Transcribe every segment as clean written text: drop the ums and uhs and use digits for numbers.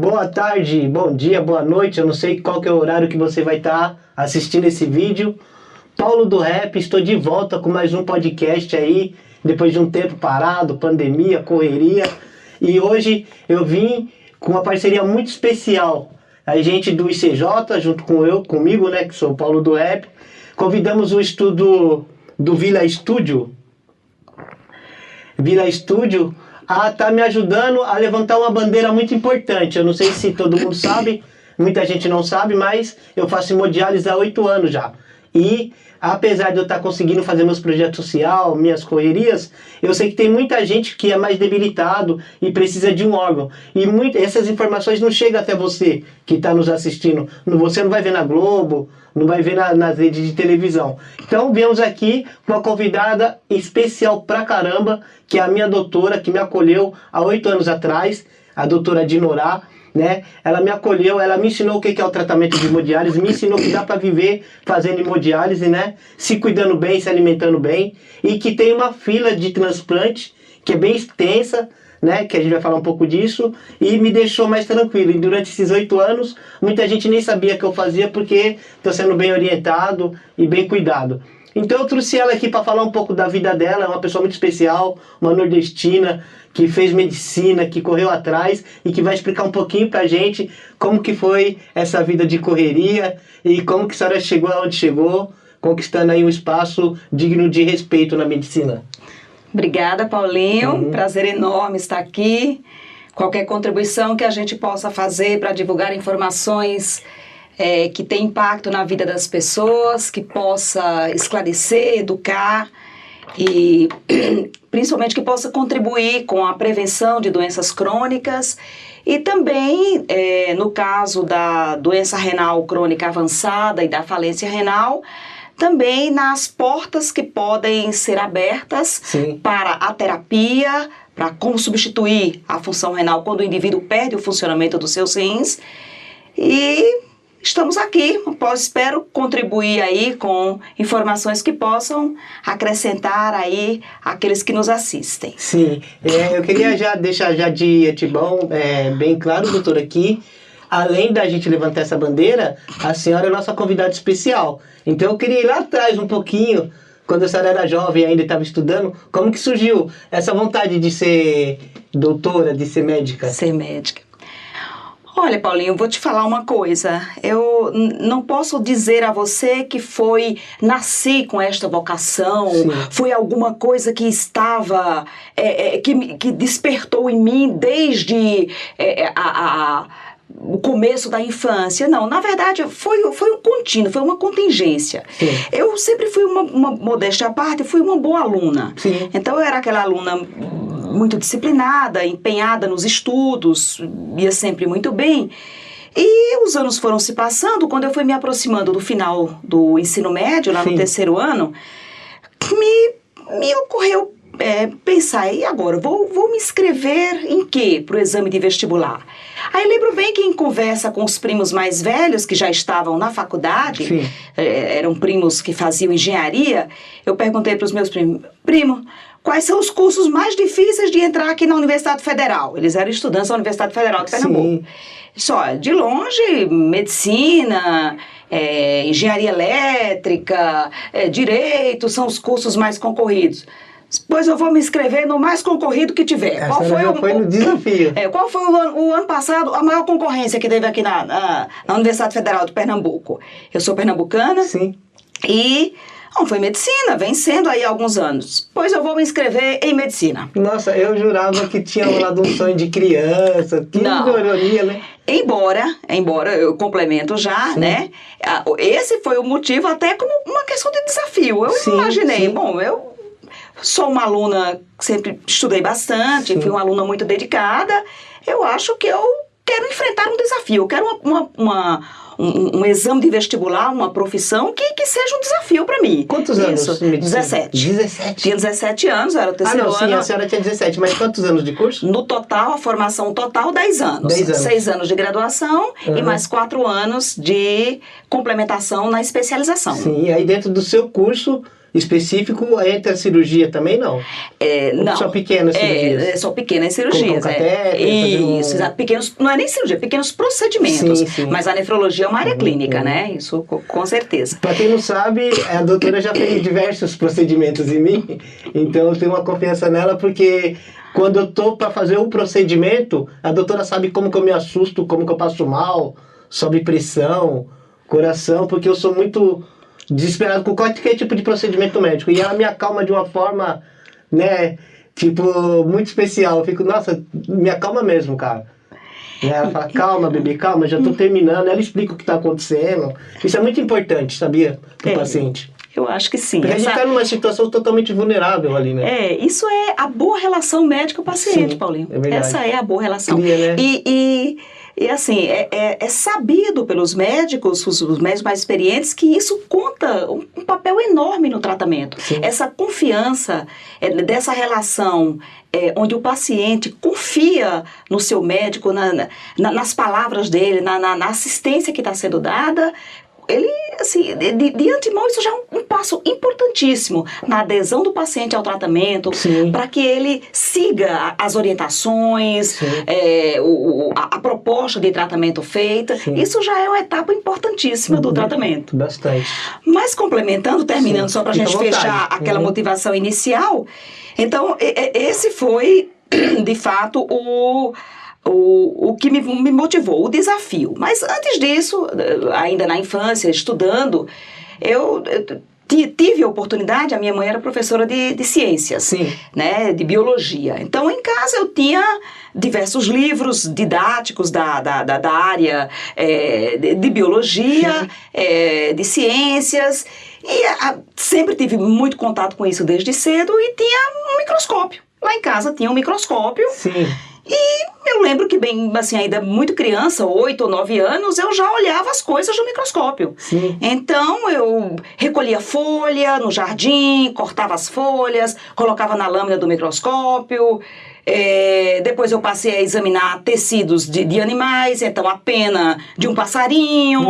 Boa tarde, bom dia, boa noite. Eu não sei qual que é o horário que você vai estar assistindo esse vídeo. Paulo do Rap, estou de volta com mais um podcast aí, depois de um tempo parado, pandemia, correria. E hoje eu vim com uma parceria muito especial. A gente do ICJ, junto comigo, né, que sou o Paulo do Rap, convidamos o estudo do Vila Estúdio a estar me ajudando a levantar uma bandeira muito importante. Eu não sei se todo mundo sabe, muita gente não sabe, mas eu faço hemodiálise há 8 anos já. E apesar de eu estar conseguindo fazer meus projetos sociais, minhas correrias, eu sei que tem muita gente que é mais debilitado e precisa de um órgão. E essas informações não chegam até você que está nos assistindo. Você não vai ver na Globo, não vai ver nas redes de televisão. Então viemos aqui com uma convidada especial pra caramba, que é a minha doutora, que me acolheu há 8 anos atrás, a doutora Dinorá, né? Ela me acolheu, ela me ensinou o que é o tratamento de hemodiálise, me ensinou que dá para viver fazendo hemodiálise, né? Se cuidando bem, se alimentando bem, e que tem uma fila de transplante que é bem extensa, né? Que a gente vai falar um pouco disso, e me deixou mais tranquilo. E durante esses 8 anos, muita gente nem sabia que eu fazia, porque estou sendo bem orientado e bem cuidado. Então eu trouxe ela aqui para falar um pouco da vida dela. É uma pessoa muito especial, uma nordestina, que fez medicina, que correu atrás e que vai explicar um pouquinho pra gente como que foi essa vida de correria e como que a senhora chegou aonde chegou, conquistando aí um espaço digno de respeito na medicina. Obrigada, Paulinho. Prazer enorme estar aqui. Qualquer contribuição que a gente possa fazer para divulgar informações que têm impacto na vida das pessoas, que possa esclarecer, educar e principalmente que possa contribuir com a prevenção de doenças crônicas e também, no caso da doença renal crônica avançada e da falência renal, também nas portas que podem ser abertas para a terapia, para como substituir a função renal quando o indivíduo perde o funcionamento dos seus rins. E estamos aqui, espero contribuir aí com informações que possam acrescentar aí aqueles que nos assistem. Sim, eu queria já deixar já de antemão bem claro, doutora, aqui, além da gente levantar essa bandeira, a senhora é nossa convidada especial. Então eu queria ir lá atrás um pouquinho, quando a senhora era jovem ainda estava estudando, como que surgiu essa vontade de ser doutora, de ser médica? Ser médica. Olha, Paulinho, eu vou te falar uma coisa. Eu não posso dizer a você que nasci com esta vocação, foi alguma coisa que estava, que despertou em mim desde o começo da infância. Não, na verdade, foi um contínuo, foi uma contingência. Eu sempre fui uma modéstia à parte, fui uma boa aluna. Então, eu era aquela aluna muito disciplinada, empenhada nos estudos, ia sempre muito bem. E os anos foram se passando, quando eu fui me aproximando do final do ensino médio, lá no 3º ano, me ocorreu pensar, e agora, vou me inscrever em quê para o exame de vestibular? Aí lembro bem que em conversa com os primos mais velhos, que já estavam na faculdade, eram primos que faziam engenharia, eu perguntei para os meus primos, primo, quais são os cursos mais difíceis de entrar aqui na Universidade Federal? Eles eram estudantes da Universidade Federal de Pernambuco. Só, de longe, medicina, engenharia elétrica, direito, são os cursos mais concorridos. Pois eu vou me inscrever no mais concorrido que tiver. Qual foi no desafio? Qual foi o ano passado a maior concorrência que teve aqui na Universidade Federal de Pernambuco? Eu sou pernambucana. E foi medicina, vem sendo aí há alguns anos. Pois eu vou me inscrever em medicina. Nossa, eu jurava que tinha rolado um sonho de criança, que ironia, né? Embora eu complemento já, né? Esse foi o motivo até como uma questão de desafio. Eu imaginei, bom, eu sou uma aluna que sempre estudei bastante, fui uma aluna muito dedicada. Eu acho que eu quero enfrentar um desafio, eu quero um exame de vestibular, uma profissão que seja um desafio para mim. Quantos anos? 17. Tinha 17 anos, era o terceiro ano. Sim, a senhora tinha 17, mas quantos anos de curso? No total, a formação total, 10 anos. 10 anos. 6 anos de graduação e mais 4 anos de complementação na especialização. Sim, e aí dentro do seu curso específico entre a cirurgia também, não? Não. Só pequenas cirurgias? Só pequenas cirurgias. Isso, pequenos, não é nem cirurgia, pequenos procedimentos. Sim. Mas a nefrologia é uma área clínica, né? Isso com certeza. Para quem não sabe, a doutora já fez diversos procedimentos em mim, então eu tenho uma confiança nela, porque quando eu tô para fazer o procedimento, a doutora sabe como que eu me assusto, como que eu passo mal, sobe pressão, coração, porque eu sou muito desesperado com qualquer tipo de procedimento médico. E ela me acalma de uma forma, né, tipo, muito especial. Eu fico, nossa, me acalma mesmo, cara. Ela fala, calma, bebê, calma, já tô terminando. Ela explica o que tá acontecendo. Isso é muito importante, sabia? Pro paciente. Eu acho que sim. Porque a gente tá numa situação totalmente vulnerável ali, né? Isso é a boa relação médico-paciente, Paulinho. É verdade. Essa é a boa relação. Né? E assim, é sabido pelos médicos, os médicos mais experientes, que isso conta um papel enorme no tratamento. Sim. Essa confiança dessa relação onde o paciente confia no seu médico, nas palavras dele, na assistência que está sendo dada. Ele, assim, de antemão, isso já é um passo importantíssimo na adesão do paciente ao tratamento, para que ele siga as orientações, a proposta de tratamento feita. Sim. Isso já é uma etapa importantíssima do tratamento. Bastante. Mas complementando, terminando, só para a gente fechar aquela motivação inicial, então, esse foi, de fato, o que me motivou, o desafio. Mas antes disso, ainda na infância, estudando, eu tive a oportunidade, a minha mãe era professora de ciências, né, de biologia. Então, em casa eu tinha diversos livros didáticos da área de biologia, de ciências, e sempre tive muito contato com isso desde cedo, e tinha um microscópio. Lá em casa tinha um microscópio. Sim. E eu lembro que bem, assim, ainda muito criança, 8 ou 9 anos, eu já olhava as coisas no microscópio. Sim. Então, eu recolhia folha no jardim, cortava as folhas, colocava na lâmina do microscópio. Depois eu passei a examinar tecidos de animais, então a pena de um passarinho,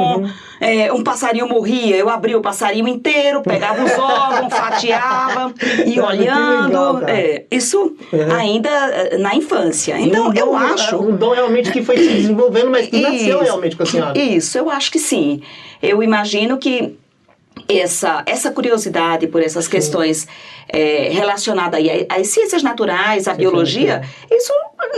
um passarinho morria, eu abria o passarinho inteiro, pegava os órgãos, fatiava, ia olhando, legal, isso ainda na infância. Então eu acho... Um dom realmente que foi se desenvolvendo, mas que nasceu realmente com a senhora. Isso, eu acho que sim. Eu imagino que essa curiosidade por essas questões relacionadas às ciências naturais, à biologia, isso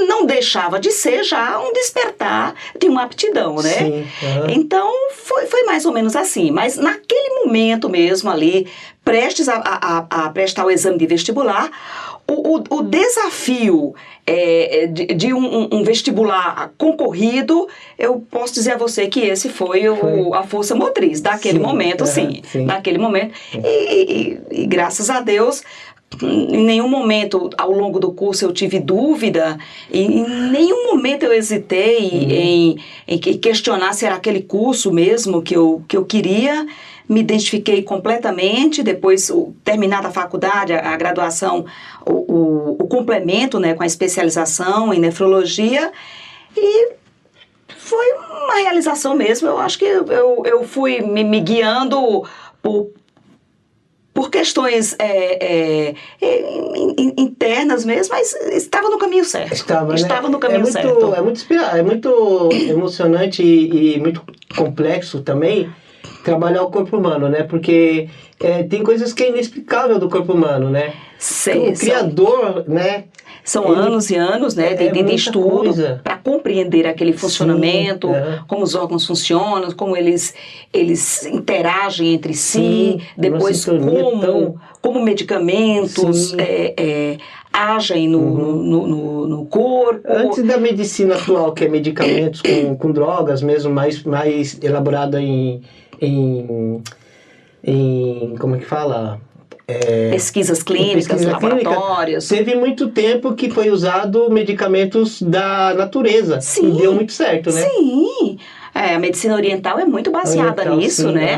não deixava de ser já um despertar de uma aptidão, né? Sim. Então, foi mais ou menos assim. Mas naquele momento mesmo ali, prestes a prestar o exame de vestibular, o desafio de um vestibular concorrido, eu posso dizer a você que esse foi a força motriz daquele momento, sim. Naquele momento. E graças a Deus, em nenhum momento ao longo do curso eu tive dúvida, em nenhum momento eu hesitei em questionar se era aquele curso mesmo que eu queria. Me identifiquei completamente. Depois, terminada a faculdade, a graduação, o complemento, né, com a especialização em nefrologia, e foi uma realização mesmo. Eu acho que eu fui me guiando por questões internas mesmo, mas estava no caminho certo. Estava no caminho certo. É muito emocionante e muito complexo também trabalhar o corpo humano, né? Porque tem coisas que é inexplicável do corpo humano, né? O criador, né? São anos e anos, né, de estudo para compreender aquele funcionamento, como os órgãos funcionam, como eles interagem entre si, depois como medicamentos agem no corpo. Antes da medicina atual, que é medicamentos com drogas mesmo, mais elaborada em como é que fala? Pesquisas clínicas, laboratórios. Teve muito tempo que foi usado medicamentos da natureza. Sim. E deu muito certo, né? Sim. A medicina oriental é muito baseada nisso, né?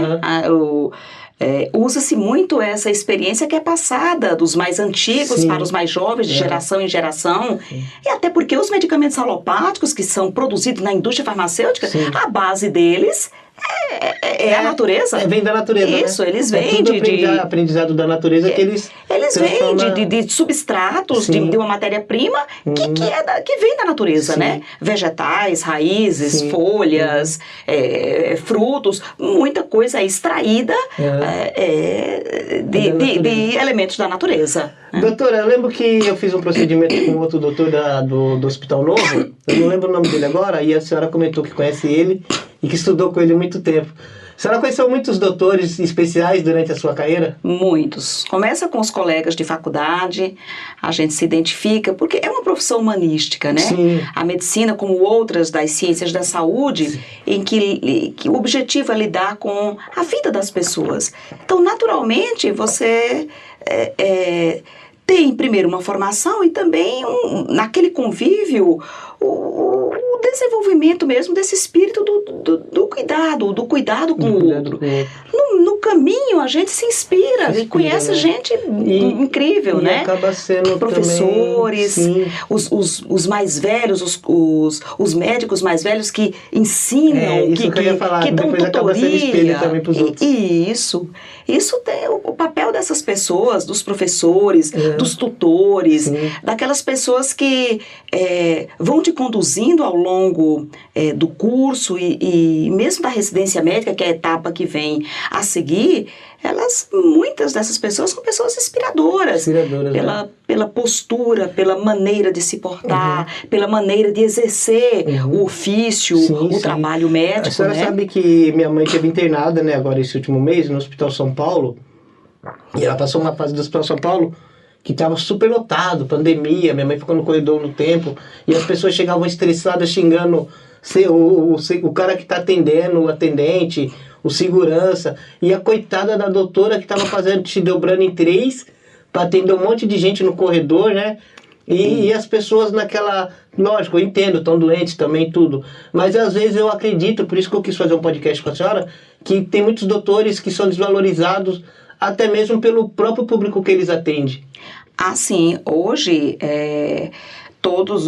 Usa-se muito essa experiência que é passada dos mais antigos para os mais jovens, de geração em geração. E até porque os medicamentos alopáticos que são produzidos na indústria farmacêutica, a base deles é a natureza. Vem da natureza, isso, né? Eles vêm tudo aprendizado da natureza que eles vêm de substratos, de uma matéria-prima que vem da natureza, Sim. né? Vegetais, raízes, Sim. folhas, frutos, muita coisa é extraída de elementos da natureza. Doutora, eu lembro que eu fiz um procedimento com outro doutor do Hospital Novo, eu não lembro o nome dele agora, e a senhora comentou que conhece ele e que estudou com ele há muito tempo. A senhora conheceu muitos doutores especiais durante a sua carreira? Muitos. Começa com os colegas de faculdade, a gente se identifica, porque é uma profissão humanística, né? Sim. A medicina, como outras das ciências da saúde, sim, em que o objetivo é lidar com a vida das pessoas. Então, naturalmente, você tem, primeiro, uma formação e também, naquele convívio, o desenvolvimento mesmo desse espírito do cuidado com o outro. No caminho, a gente se inspira e conhece, né, gente incrível, né? Acaba sendo professores, também, os mais velhos, os médicos mais velhos que ensinam, que dão tutoria. Também pros outros. Isso tem o papel dessas pessoas, dos professores, dos tutores, sim, daquelas pessoas que vão te conduzindo ao longo do curso e mesmo da residência médica, que é a etapa que vem a seguir, muitas dessas pessoas são pessoas inspiradoras pela postura, pela maneira de se portar, pela maneira de exercer o ofício, o trabalho médico. A senhora sabe que minha mãe esteve internada, né, agora esse último mês, no Hospital São Paulo, e ela passou uma fase do Hospital São Paulo que estava super lotado, pandemia, minha mãe ficou no corredor no tempo, e as pessoas chegavam estressadas xingando o cara que está atendendo, o atendente, o segurança, e a coitada da doutora que estava te dobrando em 3 para atender um monte de gente no corredor, né? E as pessoas naquela... Lógico, eu entendo, estão doentes também, tudo. Mas às vezes eu acredito, por isso que eu quis fazer um podcast com a senhora, que tem muitos doutores que são desvalorizados até mesmo pelo próprio público que eles atendem. Sim. Hoje,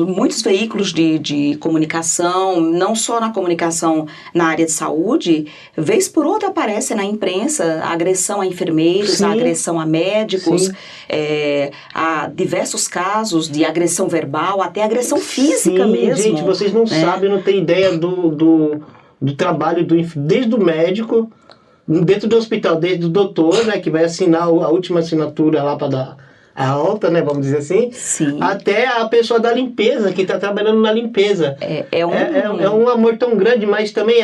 muitos veículos de comunicação, não só na comunicação na área de saúde, vez por outra aparece na imprensa a agressão a enfermeiros, sim, a agressão a médicos, há diversos casos de agressão verbal, até agressão física, sim, mesmo. Gente, vocês não sabem, não têm ideia do trabalho desde o médico, dentro do hospital, desde o doutor, né, que vai assinar a última assinatura lá para dar a alta, né, vamos dizer assim, sim, até a pessoa da limpeza, que está trabalhando na limpeza. É um amor tão grande, mas também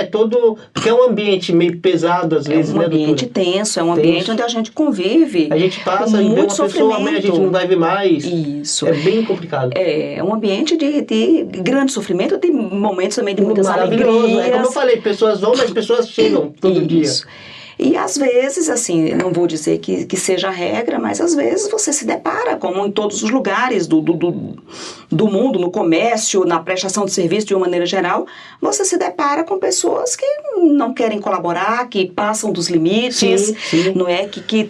porque é um ambiente meio pesado às vezes, né, doutora? É um ambiente tenso, é um ambiente onde a gente convive. A gente passa e vê uma pessoa, amanhã a gente não vai ver mais. Isso. É bem complicado. É um ambiente de grande sofrimento, de momentos também de muitas alegrias. Como eu falei, pessoas vão, mas pessoas chegam todo dia. E às vezes, assim, não vou dizer que seja a regra, mas às vezes você se depara, como em todos os lugares do mundo, no comércio, na prestação de serviço de uma maneira geral, você se depara com pessoas que não querem colaborar, que passam dos limites, sim, não é? Que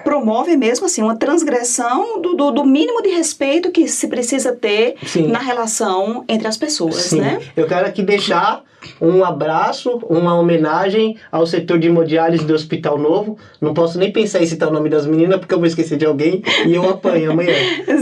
promove mesmo assim uma transgressão do mínimo de respeito que se precisa ter, sim, na relação entre as pessoas, sim, né? Eu quero aqui deixar um abraço, uma homenagem ao setor de hemodiálise do Hospital Novo. Não posso nem pensar em citar o nome das meninas porque eu vou esquecer de alguém e eu apanho amanhã.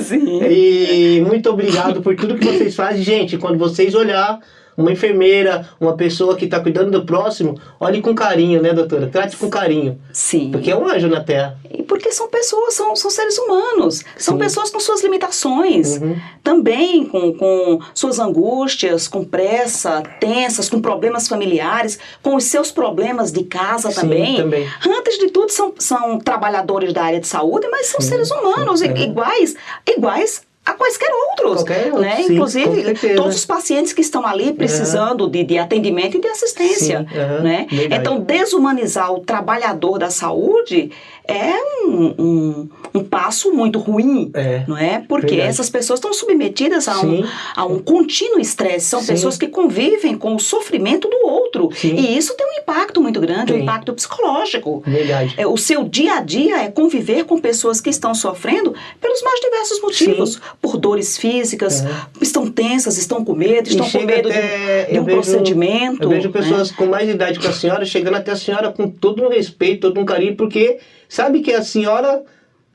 Sim. E muito obrigado por tudo que vocês fazem. Gente, quando vocês olhar uma enfermeira, uma pessoa que está cuidando do próximo, olhe com carinho, né, doutora? Trate com carinho. Sim. Porque é um anjo na Terra. E porque são pessoas, são seres humanos. São, sim, pessoas com suas limitações. Uhum. Também com suas angústias, com pressa, tensas, com problemas familiares, com os seus problemas de casa, sim, também. Antes de tudo, são trabalhadores da área de saúde, mas são, sim, seres humanos, sim, iguais a quaisquer outros, né? Sim, inclusive todos os pacientes que estão ali precisando de atendimento e de assistência, sim, né? Então, desumanizar o trabalhador da saúde é um passo muito ruim, não é? Porque essas pessoas estão submetidas a um contínuo estresse, são, sim, pessoas que convivem com o sofrimento do outro. outro. Sim. E isso tem um impacto muito grande, um impacto psicológico. Verdade. O seu dia a dia é conviver com pessoas que estão sofrendo pelos mais diversos motivos. Sim. Por dores físicas, estão tensas, estão com medo, estão com medo de um procedimento. Eu vejo pessoas com mais idade que a senhora chegando até a senhora com todo um respeito, todo um carinho, porque sabe que a senhora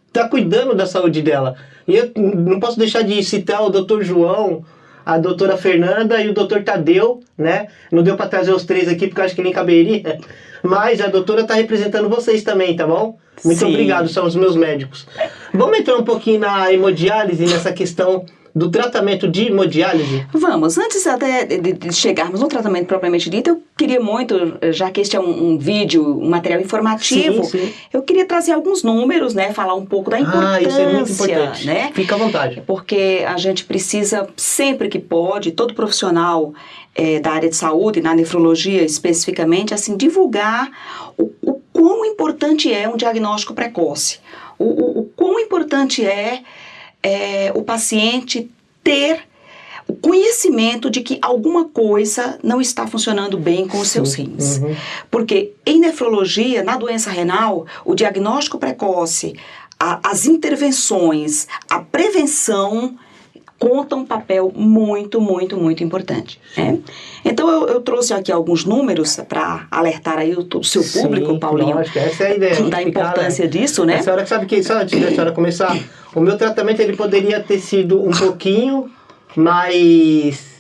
está cuidando da saúde dela. E eu não posso deixar de citar o Dr. João, a doutora Fernanda e o Dr. Tadeu, né? Não deu para trazer os três aqui porque eu acho que nem caberia, mas a doutora está representando vocês também, tá bom? Muito obrigado, são os meus médicos. Vamos entrar um pouquinho na hemodiálise, nessa questão do tratamento de hemodiálise? Vamos. Antes até de chegarmos no tratamento propriamente dito, eu queria muito, já que este é um vídeo, um material informativo, sim. Eu queria trazer alguns números, né? Falar um pouco da importância. Isso é muito importante. Né? Fica à vontade. Porque a gente precisa, sempre que pode, todo profissional da área de saúde, na nefrologia especificamente, assim, divulgar o quão importante é um diagnóstico precoce. O quão importante é o paciente ter o conhecimento de que alguma coisa não está funcionando bem com os seus rins. Porque em nefrologia, na doença renal, o diagnóstico precoce, as intervenções, a prevenção contam um papel muito, muito, muito importante. Né? Então eu trouxe aqui alguns números para alertar aí o seu público, Paulinho. Lógico, essa é a ideia. Da importância disso, né? A senhora sabe que, só antes da senhora começar, o meu tratamento ele poderia ter sido um pouquinho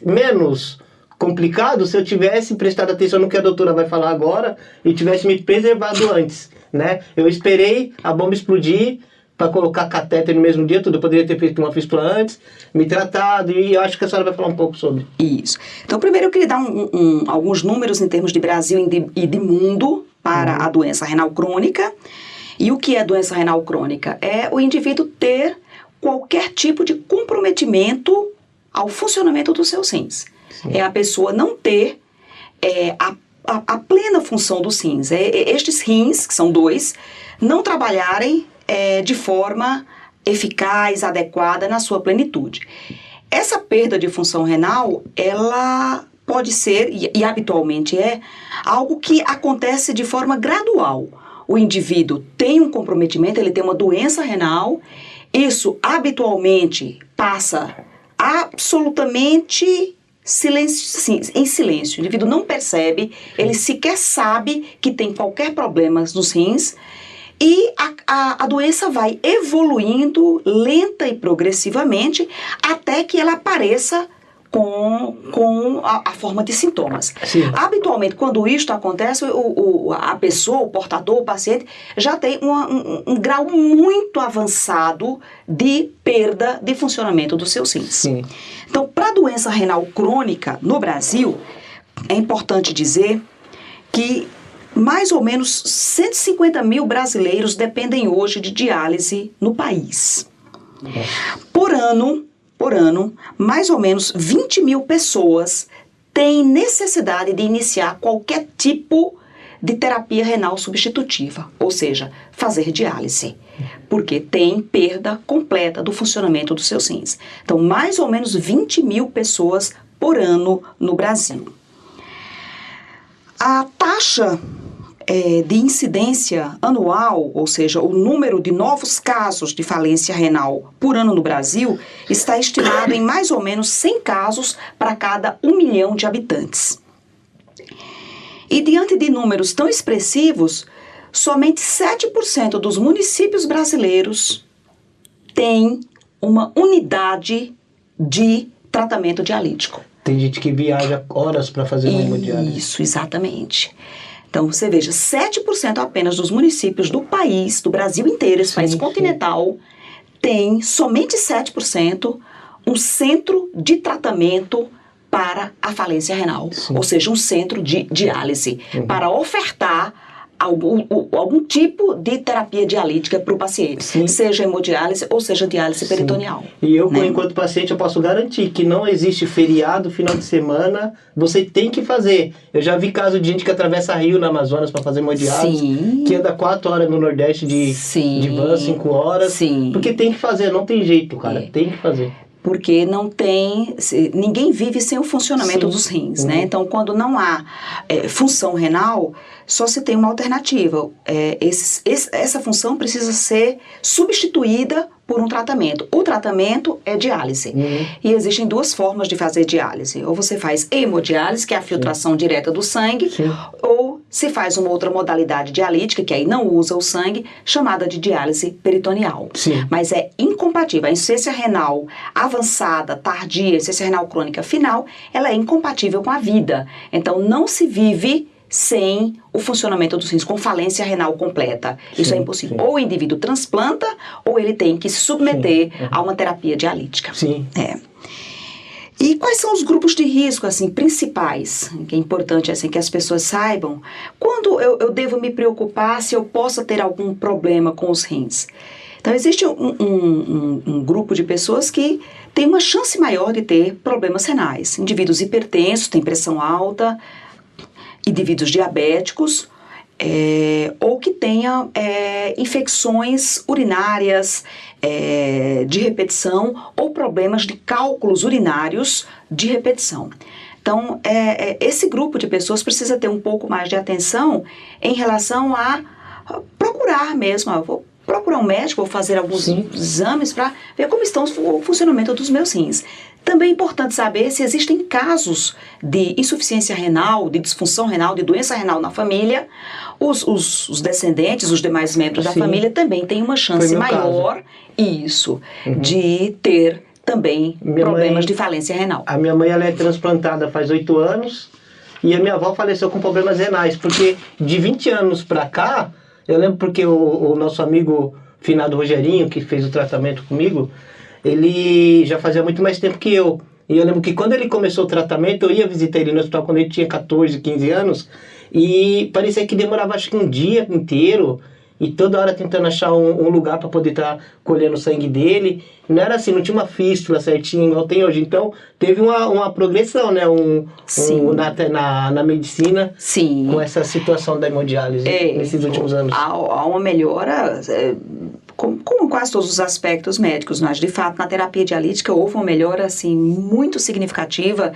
menos complicado se eu tivesse prestado atenção no que a doutora vai falar agora e tivesse me preservado antes, né? Eu esperei a bomba explodir para colocar catéter no mesmo dia, tudo. Eu poderia ter feito uma fístula antes, me tratado, e eu acho que a senhora vai falar um pouco sobre. Isso. Então, primeiro eu queria dar alguns números em termos de Brasil e de mundo para a doença renal crônica. E o que é doença renal crônica? É o indivíduo ter qualquer tipo de comprometimento ao funcionamento dos seus rins. Sim. É a pessoa não ter a plena função dos rins. Estes rins, que são dois, não trabalharem de forma eficaz, adequada, na sua plenitude. Essa perda de função renal, ela pode ser, e habitualmente algo que acontece de forma gradual. O indivíduo tem um comprometimento, ele tem uma doença renal, isso habitualmente passa absolutamente em silêncio. O indivíduo não percebe, ele sequer sabe que tem qualquer problema nos rins, e a doença vai evoluindo lenta e progressivamente até que ela apareça com a forma de sintomas. Sim. Habitualmente, quando isto acontece, a pessoa, o portador, o paciente, já tem um grau muito avançado de perda de funcionamento dos seus rins. Sim. Então, para a doença renal crônica no Brasil, é importante dizer que mais ou menos 150 mil brasileiros dependem hoje de diálise no país. Por ano, mais ou menos 20 mil pessoas têm necessidade de iniciar qualquer tipo de terapia renal substitutiva, ou seja, fazer diálise, porque tem perda completa do funcionamento dos seus rins. Então, mais ou menos 20 mil pessoas por ano no Brasil. A taxa de incidência anual, ou seja, o número de novos casos de falência renal por ano no Brasil, está estimado em mais ou menos 100 casos para cada 1 milhão de habitantes. E diante de números tão expressivos, somente 7% dos municípios brasileiros têm uma unidade de tratamento dialítico. Tem gente que viaja horas para fazer uma hemodiálise. Isso, exatamente. Então, você veja, 7% apenas dos municípios do país, do Brasil inteiro, esse país continental, tem somente 7% um centro de tratamento para a falência renal. Sim. Ou seja, um centro de diálise, para ofertar algum tipo de terapia dialítica para o paciente, seja hemodiálise ou seja diálise peritoneal. E eu, enquanto paciente, eu posso garantir que não existe feriado, final de semana, você tem que fazer. Eu já vi caso de gente que atravessa rio no Amazonas para fazer hemodiálise, que anda 4 horas no Nordeste de van, 5 horas, porque tem que fazer, não tem jeito, cara, tem que fazer. porque não tem, ninguém vive sem o funcionamento dos rins, né? Então, quando não há função renal, só se tem uma alternativa. Essa função precisa ser substituída por um tratamento. O tratamento é diálise. E existem duas formas de fazer diálise. Ou você faz hemodiálise, que é a filtração direta do sangue, ou se faz uma outra modalidade dialítica, que aí não usa o sangue, chamada de diálise peritoneal. Mas é incompatível. A insuficiência renal avançada, tardia, insuficiência renal crônica final, ela é incompatível com a vida. Então, não se vive sem o funcionamento dos rins, com falência renal completa. Isso é impossível. Ou o indivíduo transplanta, ou ele tem que se submeter a uma terapia dialítica. E quais são os grupos de risco, assim, principais, que é importante, assim, que as pessoas saibam? Quando eu devo me preocupar se eu possa ter algum problema com os rins? Então, existe um grupo de pessoas que tem uma chance maior de ter problemas renais. Indivíduos hipertensos, têm pressão alta, indivíduos diabéticos, ou que tenha infecções urinárias de repetição ou problemas de cálculos urinários de repetição. Então, esse grupo de pessoas precisa ter um pouco mais de atenção em relação a procurar mesmo. Eu vou procurar um médico, vou fazer alguns exames para ver como estão o funcionamento dos meus rins. Também é importante saber se existem casos de insuficiência renal, de disfunção renal, de doença renal na família. Os descendentes, os demais membros da família também têm uma chance maior, de ter também problemas de falência renal. A minha mãe, ela é transplantada faz 8 anos e a minha avó faleceu com problemas renais, porque de 20 anos para cá, eu lembro porque o nosso amigo finado Rogerinho, que fez o tratamento comigo, ele já fazia muito mais tempo que eu. E eu lembro que quando ele começou o tratamento, eu ia visitar ele no hospital quando ele tinha 14, 15 anos, e parecia que demorava acho que um dia inteiro, e toda hora tentando achar um lugar para poder estar colhendo o sangue dele. Não era assim, não tinha uma fístula certinha igual tem hoje. Então, teve uma progressão, né? Na medicina, com essa situação da hemodiálise nesses últimos anos. Há uma melhora, como quase todos os aspectos médicos, mas de fato na terapia dialítica houve uma melhora assim, muito significativa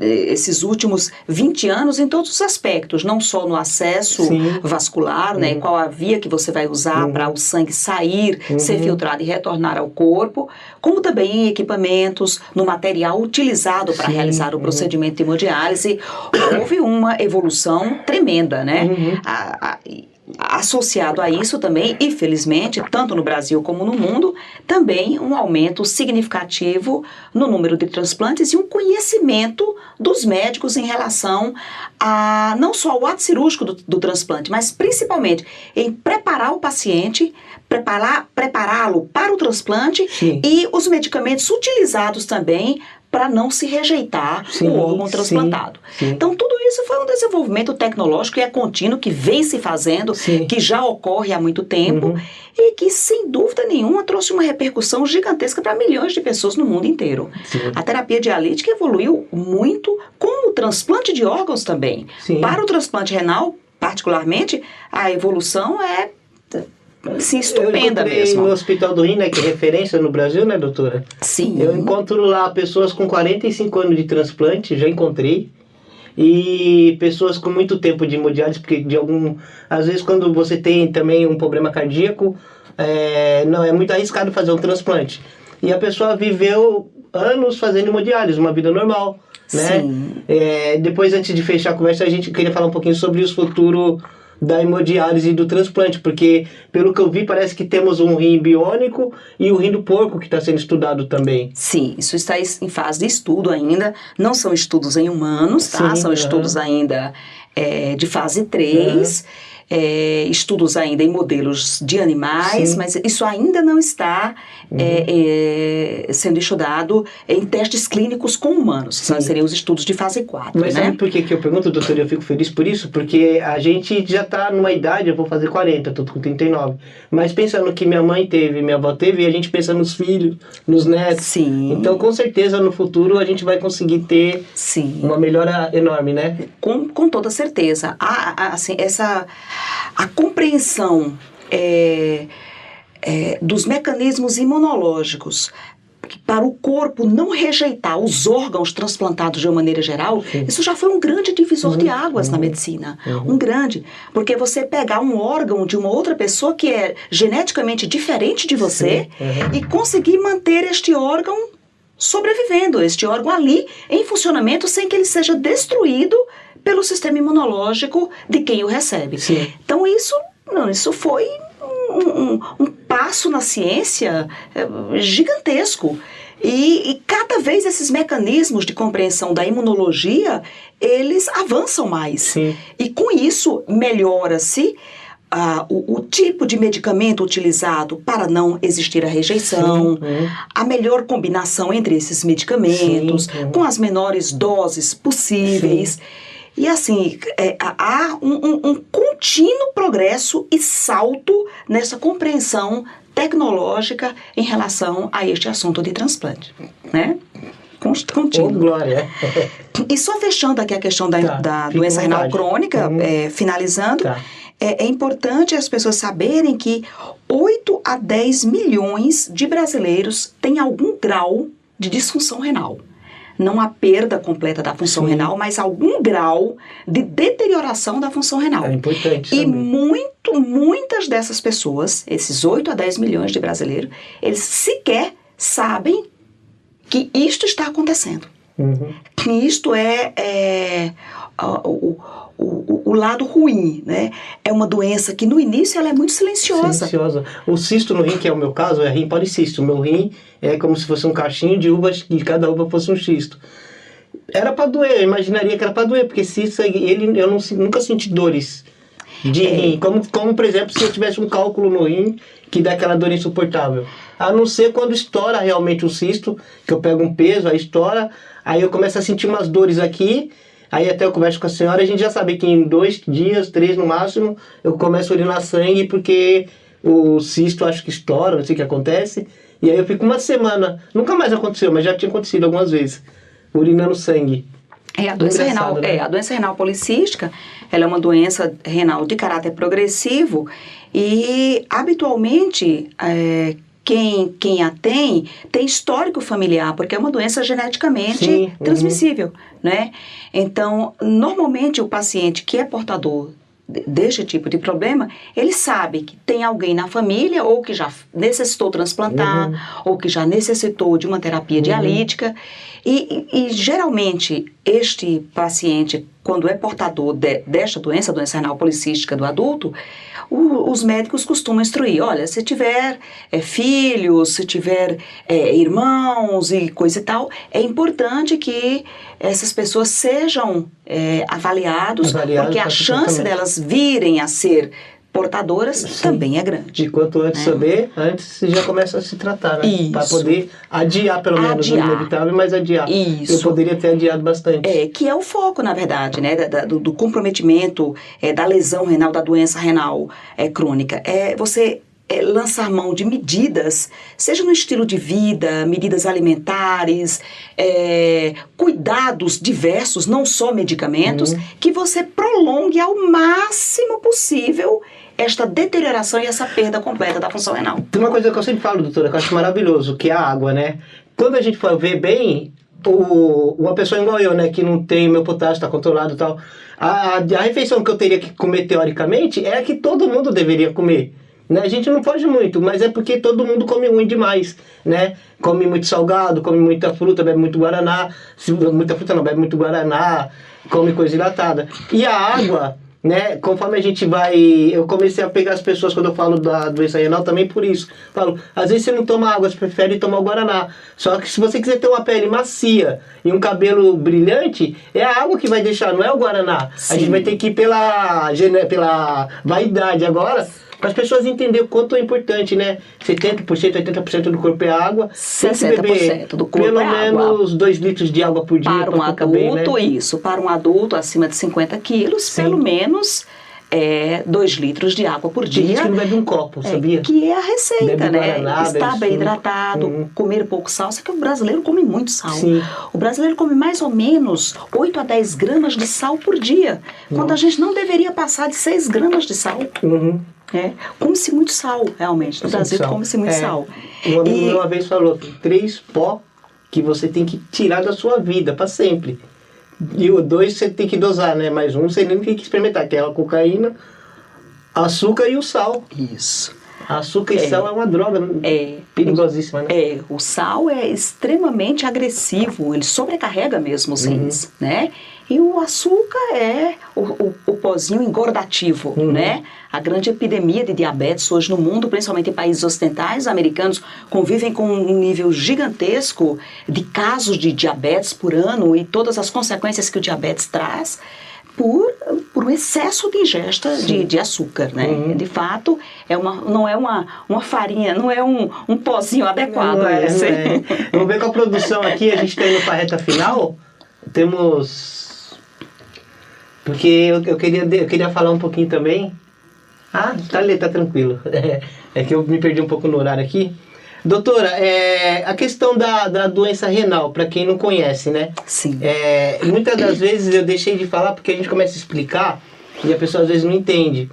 esses últimos 20 anos em todos os aspectos, não só no acesso vascular, né, qual a via que você vai usar para o sangue sair, ser filtrado e retornar ao corpo, como também em equipamentos, no material utilizado para realizar o procedimento de hemodiálise. Houve uma evolução tremenda, né? Associado a isso também, infelizmente, tanto no Brasil como no mundo, também um aumento significativo no número de transplantes e um conhecimento dos médicos em relação a não só o ato cirúrgico do transplante, mas principalmente em preparar o paciente, prepará-lo para o transplante e os medicamentos utilizados também para não se rejeitar o órgão transplantado. Então, tudo isso foi um desenvolvimento tecnológico e é contínuo, que vem se fazendo, que já ocorre há muito tempo e que, sem dúvida nenhuma, trouxe uma repercussão gigantesca para milhões de pessoas no mundo inteiro. A terapia dialítica evoluiu muito, como o transplante de órgãos também. Para o transplante renal, particularmente, a evolução é estupenda mesmo. No Hospital do Rim, né, que é referência no Brasil, né, doutora? Eu encontro lá pessoas com 45 anos de transplante, já encontrei, e pessoas com muito tempo de hemodiálise, porque às vezes quando você tem também um problema cardíaco, não é muito arriscado fazer um transplante. E a pessoa viveu anos fazendo hemodiálise, uma vida normal, né? Depois, antes de fechar a conversa, a gente queria falar um pouquinho sobre os futuros da hemodiálise e do transplante, porque pelo que eu vi parece que temos um rim biônico e o rim do porco que está sendo estudado também. Sim, isso está em fase de estudo ainda, não são estudos em humanos, tá? São estudos ainda de fase 3, estudos ainda em modelos de animais, mas isso ainda não está sendo estudado em testes clínicos com humanos, que seriam os estudos de fase 4. Mas sabe por que eu pergunto, doutor? Eu fico feliz por isso, porque a gente já está numa idade, eu vou fazer 40, estou com 39, mas pensando que minha mãe teve, minha avó teve, e a gente pensa nos filhos, nos netos. Então, com certeza, no futuro a gente vai conseguir ter uma melhora enorme, né? Com toda certeza. Assim, a compreensão dos mecanismos imunológicos para o corpo não rejeitar os órgãos transplantados de uma maneira geral, isso já foi um grande divisor de águas na medicina. Um grande. Porque você pegar um órgão de uma outra pessoa que é geneticamente diferente de você e conseguir manter este órgão sobrevivendo, este órgão ali em funcionamento sem que ele seja destruído pelo sistema imunológico de quem o recebe. Então isso foi um passo na ciência gigantesco. E cada vez esses mecanismos de compreensão da imunologia, eles avançam mais. E com isso melhora-se o tipo de medicamento utilizado para não existir a rejeição, a melhor combinação entre esses medicamentos, com as menores doses possíveis. E assim, há um contínuo progresso e salto nessa compreensão tecnológica em relação a este assunto de transplante, né? Contínuo. Glória! E só fechando aqui a questão da doença renal crônica, finalizando, é importante as pessoas saberem que 8 a 10 milhões de brasileiros têm algum grau de disfunção renal. Não há perda completa da função renal, mas algum grau de deterioração da função renal. É importante e saber. Muitas dessas pessoas, esses 8 a 10 milhões de brasileiros, eles sequer sabem que isto está acontecendo. Que isto é o lado ruim, né? É uma doença que no início ela é muito silenciosa. O cisto no rim, que é o meu caso, é rim policisto. O meu rim é como se fosse um cachinho de uvas e cada uva fosse um cisto. Era para doer, eu imaginaria que era para doer, porque cisto, eu nunca senti dores de rim. Como, por exemplo, se eu tivesse um cálculo no rim que dá aquela dor insuportável. A não ser quando estoura realmente o cisto, que eu pego um peso, aí estoura, aí eu começo a sentir umas dores aqui. Aí até eu converso com a senhora, a gente já sabe que em 2 dias, 3 no máximo, eu começo a urinar sangue porque o cisto acho que estoura, não sei o que acontece. E aí eu fico uma semana, nunca mais aconteceu, mas já tinha acontecido algumas vezes, urinando sangue. A doença renal, né? A doença renal policística, ela é uma doença renal de caráter progressivo e habitualmente quem a tem histórico familiar, porque é uma doença geneticamente transmissível, né? Então, normalmente o paciente que é portador deste tipo de problema, ele sabe que tem alguém na família ou que já necessitou transplantar ou que já necessitou de uma terapia dialítica e geralmente este paciente, quando é portador desta doença renal policística do adulto, os médicos costumam instruir, olha, se tiver filhos, se tiver irmãos e coisa e tal, é importante que essas pessoas sejam avaliados, porque a chance delas virem a ser portadoras também é grande. E quanto antes saber, antes você já começa a se tratar, né? Para poder adiar pelo menos o inevitável, mas adiar. Isso. Eu poderia ter adiado bastante. Que é o foco, na verdade, né? Do comprometimento da lesão renal, da doença renal crônica. Você lançar mão de medidas, seja no estilo de vida, medidas alimentares, cuidados diversos, não só medicamentos, que você prolongue ao máximo possível esta deterioração e essa perda completa da função renal. Tem uma coisa que eu sempre falo, doutora, que eu acho maravilhoso, que é a água, né? Quando a gente for ver bem, uma pessoa igual eu, né, que não tem meu potássio, está controlado e tal, a refeição que eu teria que comer teoricamente é a que todo mundo deveria comer. Né? A gente não foge muito, mas é porque todo mundo come ruim demais, né? Come muito salgado, come muita fruta, bebe muito guaraná, muita fruta não, bebe muito guaraná, come coisa hidratada. E a água, né? Conforme a gente vai... Eu comecei a pegar as pessoas quando eu falo da doença renal também por isso. Falo, às vezes você não toma água, você prefere tomar o guaraná. Só que se você quiser ter uma pele macia e um cabelo brilhante, é a água que vai deixar, não é o guaraná. Sim. A gente vai ter que ir pela vaidade agora, para as pessoas entenderem o quanto é importante, né? 70%, 80% do corpo é água. 60% do corpo pelo é menos 2 litros de água por dia. Para um adulto, bem, né? para um adulto acima de 50 quilos, pelo menos 2 litros de água por dia. Tem gente que não bebe um copo, sabia? Que é a receita, bebe né? Guaraná, estar bem hidratado, comer pouco sal. Só que o brasileiro come muito sal. Sim. O brasileiro come mais ou menos 8 a 10 gramas de sal por dia, quando a gente não deveria passar de 6 gramas de sal. Come-se muito sal, realmente. No Brasil, come-se muito sal. Um amigo meu uma vez falou, 3 pó que você tem que tirar da sua vida, para sempre. E o 2 você tem que dosar, né? Mais um você nem tem que experimentar, que é a cocaína, açúcar e o sal. Isso. Açúcar e sal é uma droga perigosíssima, né? O sal é extremamente agressivo, ele sobrecarrega mesmo os rins, né? E o açúcar é o pozinho engordativo, né? A grande epidemia de diabetes hoje no mundo, principalmente em países ocidentais, americanos convivem com um nível gigantesco de casos de diabetes por ano e todas as consequências que o diabetes traz por um excesso de ingesta de açúcar, né? De fato, não é uma farinha, não é um pozinho adequado. Não é. Vamos ver com a produção aqui, a gente está indo para a reta final. Temos... Porque eu queria falar um pouquinho também. Tá tranquilo. É que eu me perdi um pouco no horário aqui. Doutora, a questão da doença renal, para quem não conhece, né? Sim. Muitas das vezes eu deixei de falar porque a gente começa a explicar e a pessoa às vezes não entende,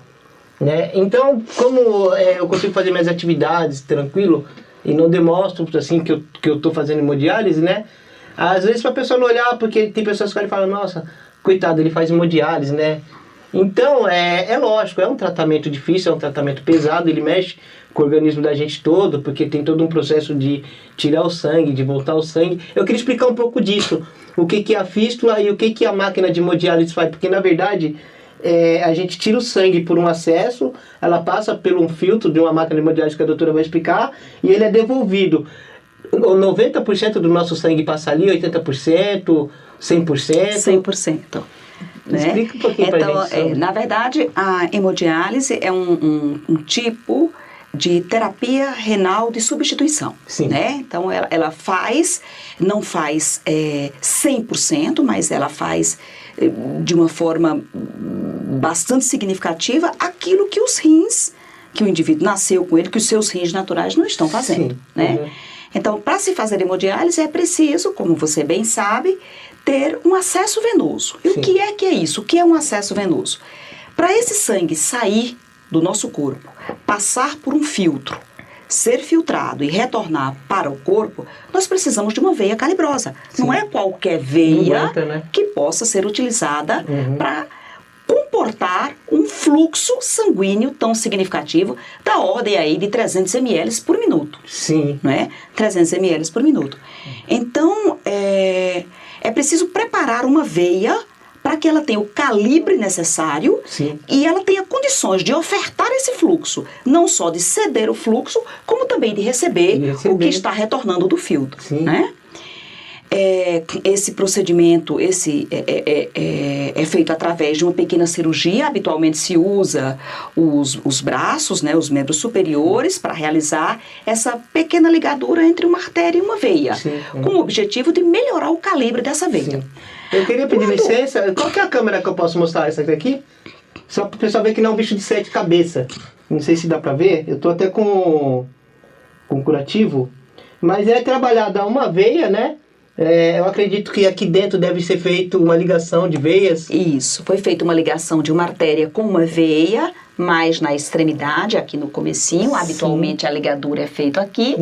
né? Então, como eu consigo fazer minhas atividades tranquilo e não demonstro assim que eu tô fazendo hemodiálise, né? Às vezes para a pessoa não olhar, porque tem pessoas que falam, nossa, coitado, ele faz hemodiálise, né? Então, é lógico, é um tratamento difícil, é um tratamento pesado, ele mexe com o organismo da gente todo, porque tem todo um processo de tirar o sangue, de voltar o sangue. Eu queria explicar um pouco disso, o que é a fístula e o que a máquina de hemodiálise faz, porque na verdade a gente tira o sangue por um acesso, ela passa por um filtro de uma máquina de hemodiálise que a doutora vai explicar, e ele é devolvido. 90% do nosso sangue passa ali, 80%, 100%. 100%. Né? Explica um pouquinho pra gente. Na verdade, a hemodiálise é um tipo de terapia renal de substituição. Sim. Né? Então, ela não faz 100%, mas ela faz de uma forma bastante significativa aquilo que os rins, que o indivíduo nasceu com ele, que os seus rins naturais não estão fazendo. Sim. Né? Então, para se fazer hemodiálise é preciso, como você bem sabe, ter um acesso venoso. E o que é isso? O que é um acesso venoso? Para esse sangue sair do nosso corpo, passar por um filtro, ser filtrado e retornar para o corpo, nós precisamos de uma veia calibrosa. Sim. Não é qualquer veia que possa ser utilizada para comportar um fluxo sanguíneo tão significativo da ordem aí de 300 ml por minuto. Sim. Né? 300 ml por minuto. Então, é preciso preparar uma veia para que ela tenha o calibre necessário. Sim. E ela tenha condições de ofertar esse fluxo, não só de ceder o fluxo, como também de receber o que está retornando do filtro. Sim. Né? Esse procedimento é feito através de uma pequena cirurgia. Habitualmente se usa os braços, né, os membros superiores, para realizar essa pequena ligadura entre uma artéria e uma veia, com o objetivo de melhorar o calibre dessa veia. Sim. Eu queria pedir licença, qual que é a câmera que eu posso mostrar essa aqui? Só para o pessoal ver que não é um bicho de 7 cabeças. Não sei se dá para ver, eu estou até com curativo, mas é trabalhada uma veia, né? Eu acredito que aqui dentro deve ser feita uma ligação de veias. Isso, foi feita uma ligação de uma artéria com uma veia, mais na extremidade, aqui no comecinho. Sim. Habitualmente a ligadura é feita aqui,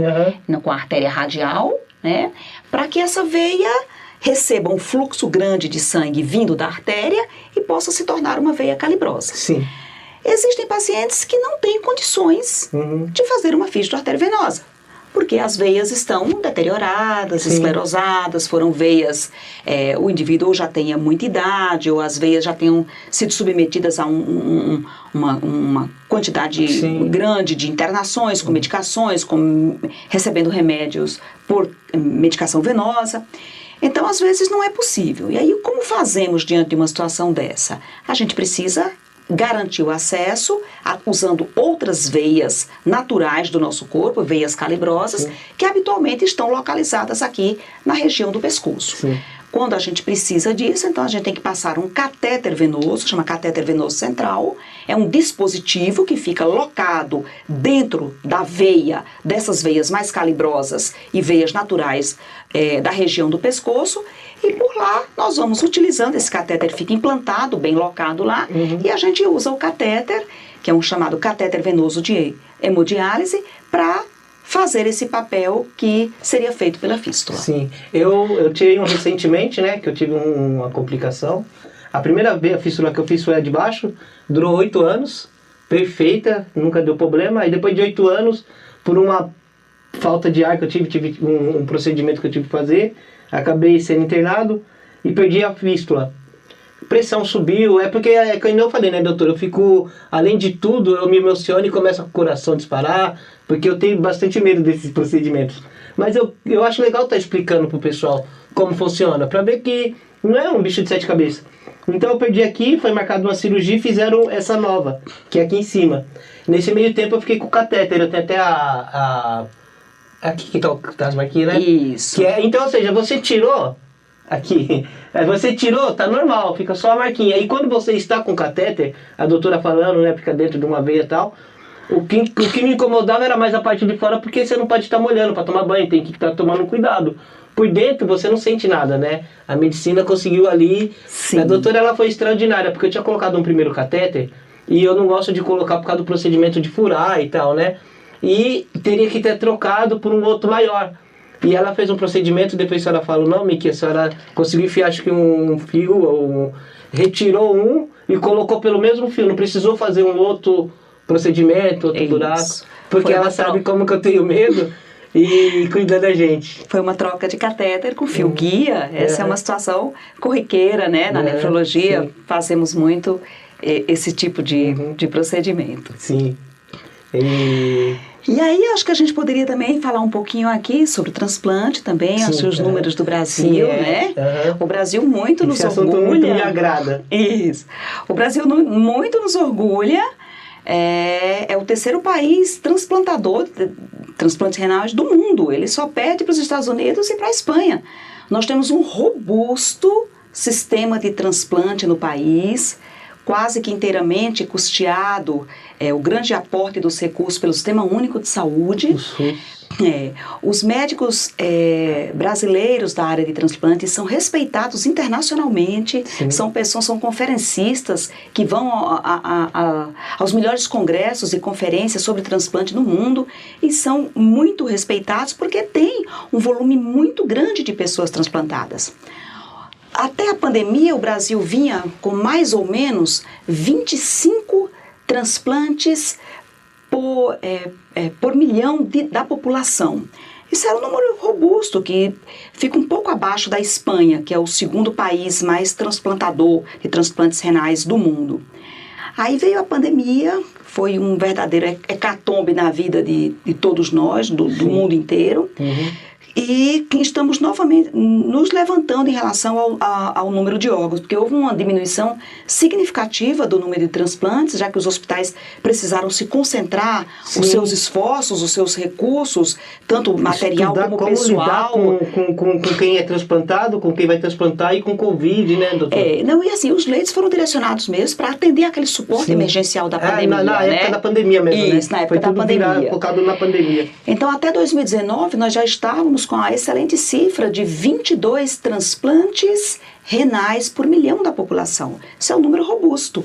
com a artéria radial, né? Para que essa veia receba um fluxo grande de sangue vindo da artéria e possa se tornar uma veia calibrosa. Sim. Existem pacientes que não têm condições de fazer uma fístula arteriovenosa, porque as veias estão deterioradas, esclerosadas, foram veias, o indivíduo ou já tenha muita idade, ou as veias já tenham sido submetidas a uma quantidade grande de internações, com medicações, recebendo remédios por medicação venosa. Então, às vezes, não é possível. E aí, como fazemos diante de uma situação dessa? A gente precisa garantir o acesso usando outras veias naturais do nosso corpo, veias calibrosas, que habitualmente estão localizadas aqui na região do pescoço. Sim. Quando a gente precisa disso, então a gente tem que passar um catéter venoso, chama catéter venoso central. É um dispositivo que fica locado dentro da veia, dessas veias mais calibrosas e veias naturais da região do pescoço. E por lá nós vamos utilizando, esse catéter fica implantado, bem locado lá, e a gente usa o catéter, que é um chamado catéter venoso de hemodiálise, para fazer esse papel que seria feito pela fístula. Sim, eu tirei um recentemente, né, que eu tive uma complicação. A primeira vez, a fístula que eu fiz foi a de baixo, durou 8 anos, perfeita, nunca deu problema. Aí depois de 8 anos, por uma falta de ar que eu tive um procedimento que eu tive que fazer, acabei sendo internado e perdi a fístula. Pressão subiu, porque como eu falei, né, doutor, eu fico, além de tudo, eu me emociono e começa o coração a disparar, porque eu tenho bastante medo desses procedimentos. Mas eu acho legal estar explicando pro pessoal como funciona, para ver que não é um bicho de 7 cabeças. Então eu perdi aqui, foi marcada uma cirurgia e fizeram essa nova, que é aqui em cima. Nesse meio tempo eu fiquei com o catéter, eu tenho até aqui que tá as marquinhas, né? Isso. Então, ou seja, você tirou aqui, você tirou, tá normal, fica só a marquinha. E quando você está com o catéter, a doutora falando, né, fica dentro de uma veia e tal, o que me incomodava era mais a parte de fora, porque você não pode estar molhando para tomar banho, tem que estar tomando cuidado. Por dentro você não sente nada, né? A medicina conseguiu ali. Sim. A doutora ela foi extraordinária, porque eu tinha colocado um primeiro catéter e eu não gosto de colocar por causa do procedimento de furar e tal, né? E teria que ter trocado por um outro maior. E ela fez um procedimento, depois a senhora fala o nome, que a senhora conseguiu enfiar acho que um fio, retirou um e colocou pelo mesmo fio, não precisou fazer um outro procedimento, outro buraco, porque ela sabe como que eu tenho medo e cuida da gente. Foi uma troca de catéter com fio guia, essa é uma situação corriqueira, né? Na nefrologia fazemos muito esse tipo de procedimento. Sim. E aí, acho que a gente poderia também falar um pouquinho aqui sobre o transplante também, os números do Brasil, né? O Brasil muito nos orgulha. Esse assunto muito me agrada. Isso. O Brasil muito nos orgulha. É o terceiro país transplantador de transplantes renais do mundo. Ele só perde para os Estados Unidos e para a Espanha. Nós temos um robusto sistema de transplante no país, quase que inteiramente custeado, o grande aporte dos recursos pelo Sistema Único de Saúde. Os médicos brasileiros da área de transplante são respeitados internacionalmente. Sim. São conferencistas que vão aos melhores congressos e conferências sobre transplante no mundo e são muito respeitados porque tem um volume muito grande de pessoas transplantadas. Até a pandemia, o Brasil vinha com mais ou menos 25 transplantes por milhão da população. Isso é um número robusto, que fica um pouco abaixo da Espanha, que é o segundo país mais transplantador de transplantes renais do mundo. Aí veio a pandemia, foi um verdadeiro hecatombe na vida de todos nós, do mundo inteiro. E estamos novamente nos levantando em relação ao número de órgãos, porque houve uma diminuição significativa do número de transplantes, já que os hospitais precisaram se concentrar os seus esforços, os seus recursos, tanto material como pessoal. Como lidar com quem é transplantado, com quem vai transplantar e com Covid, né, doutor? E assim, os leitos foram direcionados mesmo para atender aquele suporte emergencial da pandemia. Na época da pandemia mesmo, Isso, na época da pandemia. Focado na pandemia. Então, até 2019, nós já estávamos com a excelente cifra de 22 transplantes renais por milhão da população. Isso é um número robusto.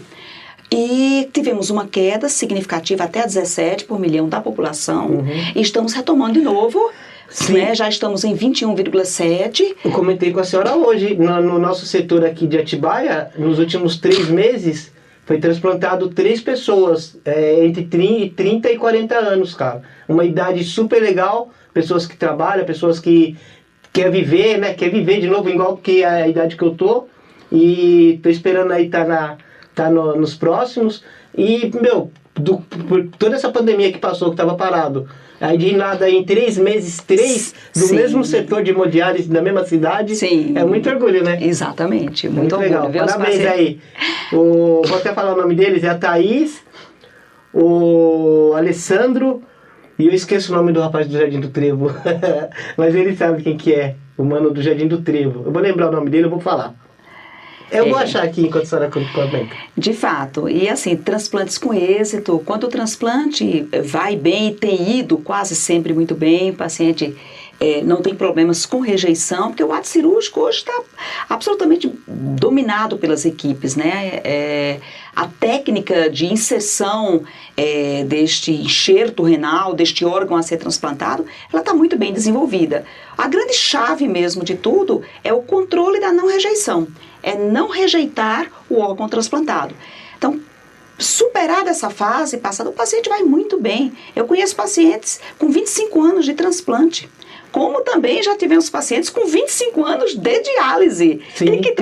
E tivemos uma queda significativa até 17 por milhão da população. E estamos retomando de novo. Né? Já estamos em 21,7. Eu comentei com a senhora hoje, no nosso setor aqui de Atibaia, nos últimos 3 meses, foi transplantado 3 pessoas entre 30 e 40 anos, cara. Uma idade super legal. Pessoas que trabalham, pessoas que querem viver, né? Quer viver de novo, igual que a idade que eu tô. E tô esperando aí nos próximos. E, por toda essa pandemia que passou, que tava parado, aí de nada, em 3 meses, 3 do mesmo setor de hemodiálise, da mesma cidade. Sim. É muito orgulho, né? Exatamente, muito orgulho. Legal. Parabéns aí. Vou até falar o nome deles, é a Thaís, o Alessandro. E eu esqueço o nome do rapaz do Jardim do Trevo, mas ele sabe quem que é. o mano do Jardim do Trevo. Eu vou lembrar o nome dele, eu vou falar. Eu vou achar aqui enquanto a senhora comenta. De fato. E assim, transplantes com êxito. Quando o transplante vai bem e tem ido quase sempre muito bem, o paciente não tem problemas com rejeição, porque o ato cirúrgico hoje está absolutamente dominado pelas equipes, né? A técnica de inserção deste enxerto renal, deste órgão a ser transplantado, ela está muito bem desenvolvida. A grande chave mesmo de tudo é o controle da não rejeição. É não rejeitar o órgão transplantado. Então, superada essa fase, passada, o paciente vai muito bem. Eu conheço pacientes com 25 anos de transplante, como também já tivemos pacientes com 25 anos de diálise. Sim, e que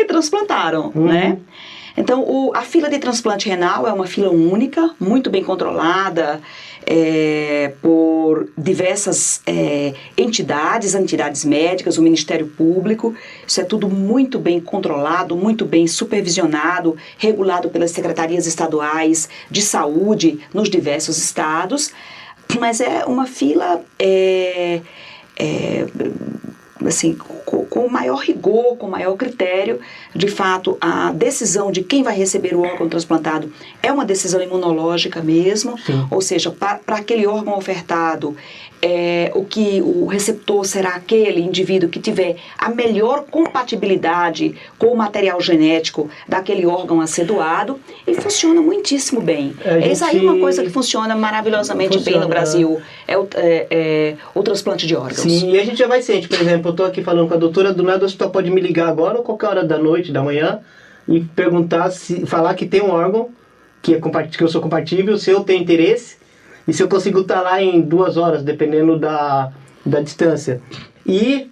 transplantaram, né? Então, a fila de transplante renal é uma fila única, muito bem controlada por diversas entidades médicas, o Ministério Público. Isso é tudo muito bem controlado, muito bem supervisionado, regulado pelas secretarias estaduais de saúde nos diversos estados. Mas é uma fila assim, com maior rigor, com maior critério. De fato, a decisão de quem vai receber o órgão transplantado é uma decisão imunológica mesmo. Sim. Ou seja, para aquele órgão ofertado, o receptor será aquele indivíduo que tiver a melhor compatibilidade com o material genético daquele órgão a ser doado, e funciona muitíssimo bem. Essa aí é uma coisa que funciona maravilhosamente bem no Brasil, o transplante de órgãos. Sim, e a gente já vai ciente. Por exemplo, eu estou aqui falando com a doutora, do nada o hospital pode me ligar agora ou qualquer hora da noite, da manhã, e perguntar, falar que tem um órgão que eu sou compatível, se eu tenho interesse, e se eu consigo estar lá em 2 horas, dependendo da distância. E,